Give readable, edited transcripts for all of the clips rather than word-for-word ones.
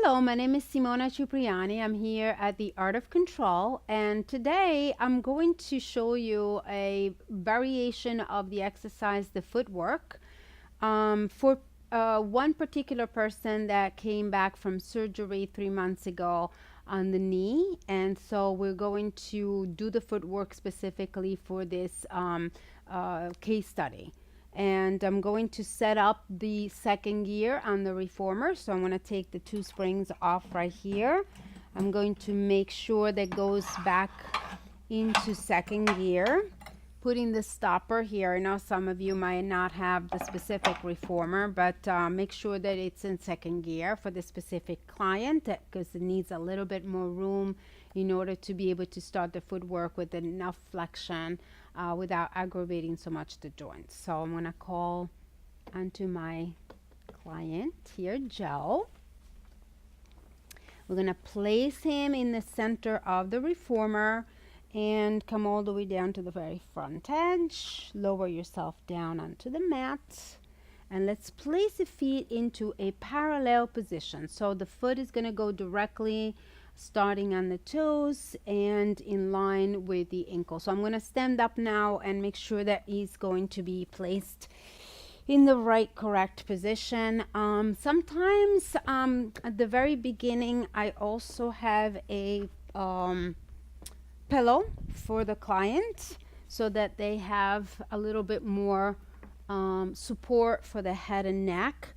Hello, my name is Simona Cipriani. I'm here at the Art of Control, and today I'm going to show you a variation of the exercise, the footwork, for one particular person that came back from surgery 3 months ago on the knee. And so we're going to do the footwork specifically for this case study. And I'm going to set up the second gear on the reformer. So I'm going to take the two springs off right here. I'm going to make sure that goes back into second gear, putting the stopper here. I know some of you might not have the specific reformer, but make sure that it's in second gear for the specific client, because it needs a little bit more room in order to be able to start the footwork with enough flexion without aggravating so much the joints. So I'm going to call onto my client here, Joe. We're going to place him in the center of the reformer and come all the way down to the very front edge. Lower yourself down onto the mat. And let's place the feet into a parallel position. So the foot is going to go directly starting on the toes and in line with the ankle. So I'm going to stand up now and make sure that he's going to be placed in the right correct position. Sometimes at the very beginning I also have a pillow for the client so that they have a little bit more support for the head and neck.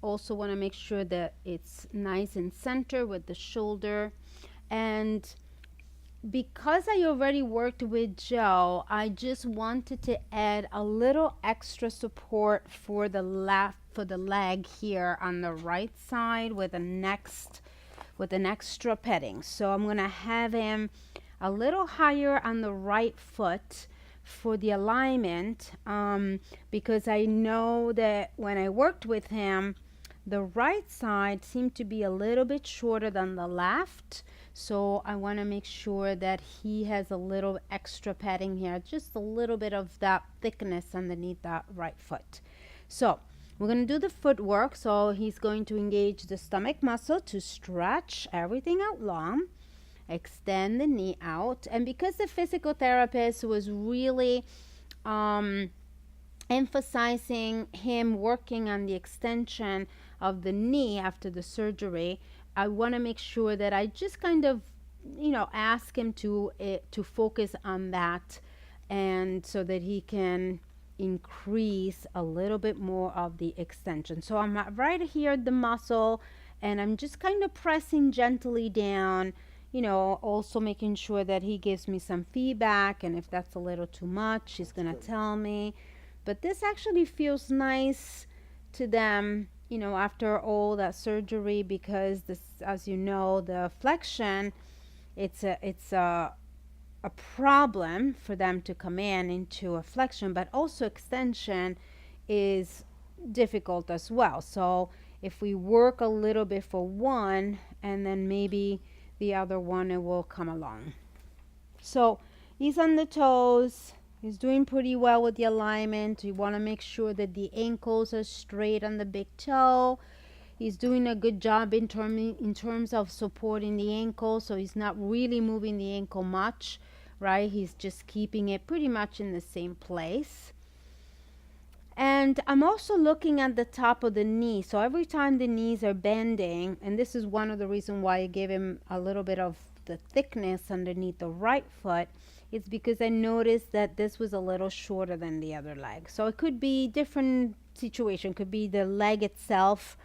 Also want to make sure that it's nice and center with the shoulder. And because I already worked with Joe, I just wanted to add a little extra support for the leg here on the right side with an extra padding. So I'm going to have him a little higher on the right foot for the alignment, because I know that when I worked with him, the right side seemed to be a little bit shorter than the left. So I want to make sure that he has a little extra padding here, just a little bit of that thickness underneath that right foot. So we're going to do the footwork. So he's going to engage the stomach muscle to stretch everything out long. Extend the knee out. And because the physical therapist was really emphasizing him working on the extension of the knee after the surgery, I want to make sure that I just kind of, ask him to focus on that, and so that he can increase a little bit more of the extension. So I'm right here at the muscle, and I'm just kind of pressing gently down, also making sure that he gives me some feedback, and if that's a little too much, he's going to tell me. But this actually feels nice to them, after all that surgery, because this, as you know, the flexion, it's a problem for them to come into a flexion, but also extension is difficult as well. So if we work a little bit for one, and then maybe the other one, it will come along. So he's on the toes. He's doing pretty well with the alignment. We want to make sure that the ankles are straight on the big toe. He's doing a good job in terms of supporting the ankle. So he's not really moving the ankle much, right? He's just keeping it pretty much in the same place. And I'm also looking at the top of the knee. So every time the knees are bending, and this is one of the reasons why I gave him a little bit of the thickness underneath the right foot, it's because I noticed that this was a little shorter than the other leg. So it could be different situation. Could be the leg itself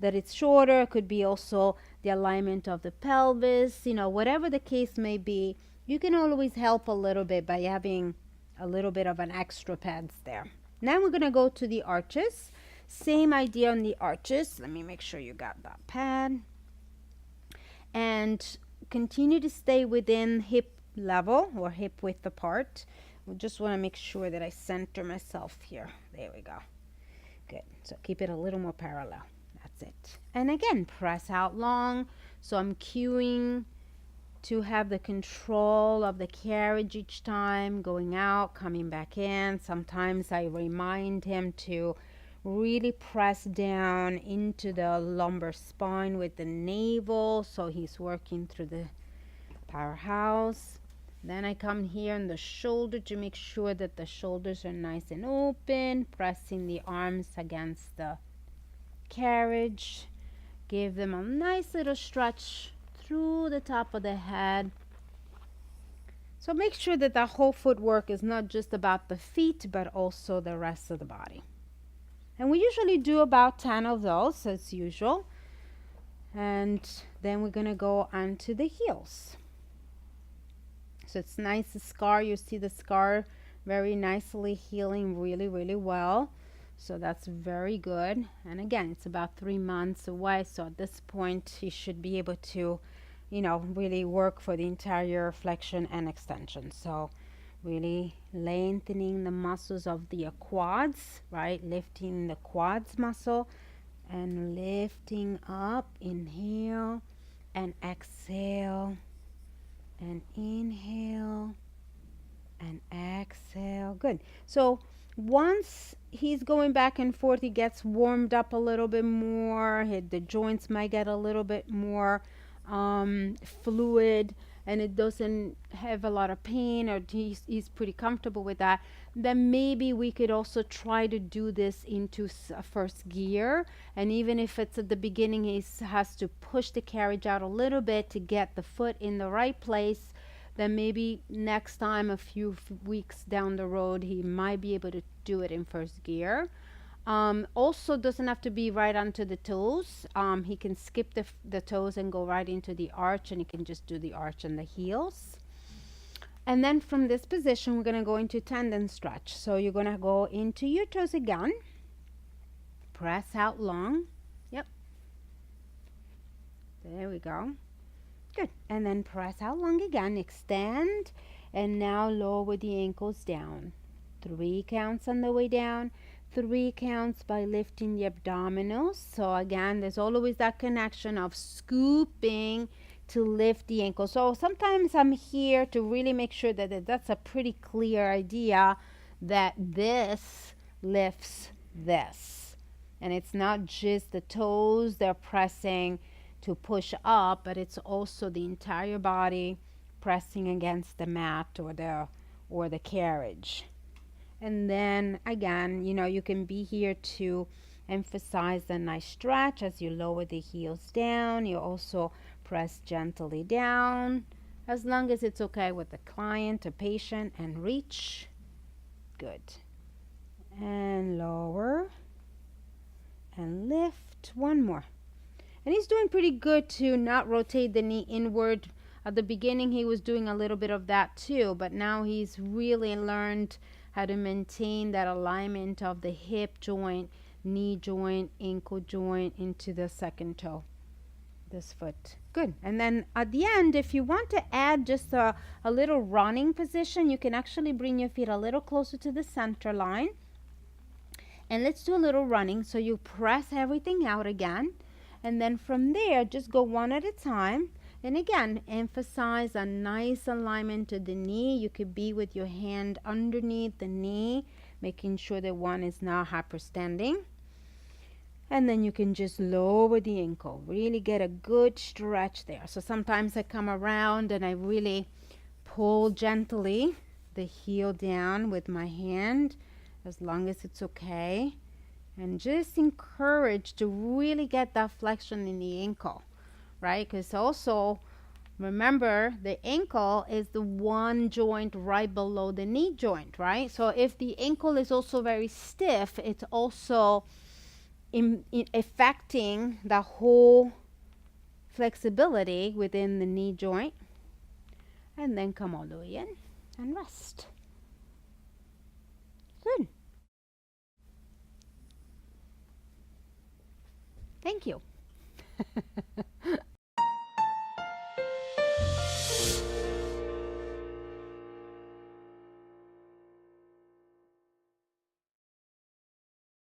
that it's shorter. It could be also the alignment of the pelvis. Whatever the case may be, you can always help a little bit by having a little bit of an extra pads there. Now we're going to go to the arches. Same idea on the arches. Let me make sure you got that pad. And continue to stay within hip level or hip width apart. We just want to make sure that I center myself here. There we go. Good. So keep it a little more parallel. That's it. And again, press out long. So I'm cueing to have the control of the carriage each time, going out, coming back in. Sometimes I remind him to really press down into the lumbar spine with the navel, so he's working through the powerhouse. Then I come here on the shoulder to make sure that the shoulders are nice and open, pressing the arms against the carriage. Give them a nice little stretch through the top of the head. So make sure that the whole footwork is not just about the feet, but also the rest of the body. And we usually do about 10 of those as usual. And then we're going to go onto the heels. So it's nice, the scar, you see the scar very nicely healing really, really well. So that's very good. And again, it's about 3 months away. So at this point, you should be able to, really work for the entire flexion and extension. So really lengthening the muscles of the quads, right? Lifting the quads muscle and lifting up. Inhale and exhale. And inhale and exhale. Good. So once he's going back and forth, he gets warmed up a little bit more. The joints might get a little bit more fluid, and it doesn't have a lot of pain, or he's pretty comfortable with that. Then maybe we could also try to do this into a first gear. And even if it's at the beginning, he has to push the carriage out a little bit to get the foot in the right place. Then maybe next time, a few weeks down the road, he might be able to do it in first gear. Also doesn't have to be right onto the toes. He can skip the toes and go right into the arch, and he can just do the arch and the heels. And then from this position, we're going to go into tendon stretch. So you're going to go into your toes again. Press out long. Yep. There we go. Good. And then press out long again. Extend. And now lower the ankles down. 3 counts on the way down. 3 counts by lifting the abdominals. So again, there's always that connection of scooping to lift the ankle. So sometimes I'm here to really make sure that that's a pretty clear idea that this lifts this. And it's not just the toes they're pressing to push up, but it's also the entire body pressing against the mat or the carriage. And then again, you can be here to emphasize the nice stretch as you lower the heels down. You also press gently down, as long as it's okay with the client or patient, and reach. Good. And lower and lift. One more. And he's doing pretty good to not rotate the knee inward. At the beginning, he was doing a little bit of that too, but now he's really learned how to maintain that alignment of the hip joint, knee joint, ankle joint into the second toe, this foot. Good. And then at the end, if you want to add just a little running position, you can actually bring your feet a little closer to the center line. And let's do a little running. So you press everything out again. And then from there, just go one at a time. And again, emphasize a nice alignment to the knee. You could be with your hand underneath the knee, making sure that one is not hyperstanding. And then you can just lower the ankle. Really get a good stretch there. So sometimes I come around and I really pull gently the heel down with my hand, as long as it's okay. And just encourage to really get that flexion in the ankle, right? Because also, remember, the ankle is the one joint right below the knee joint, right? So if the ankle is also very stiff, it's also affecting the whole flexibility within the knee joint. And then come all the way in and rest. Good. Thank you.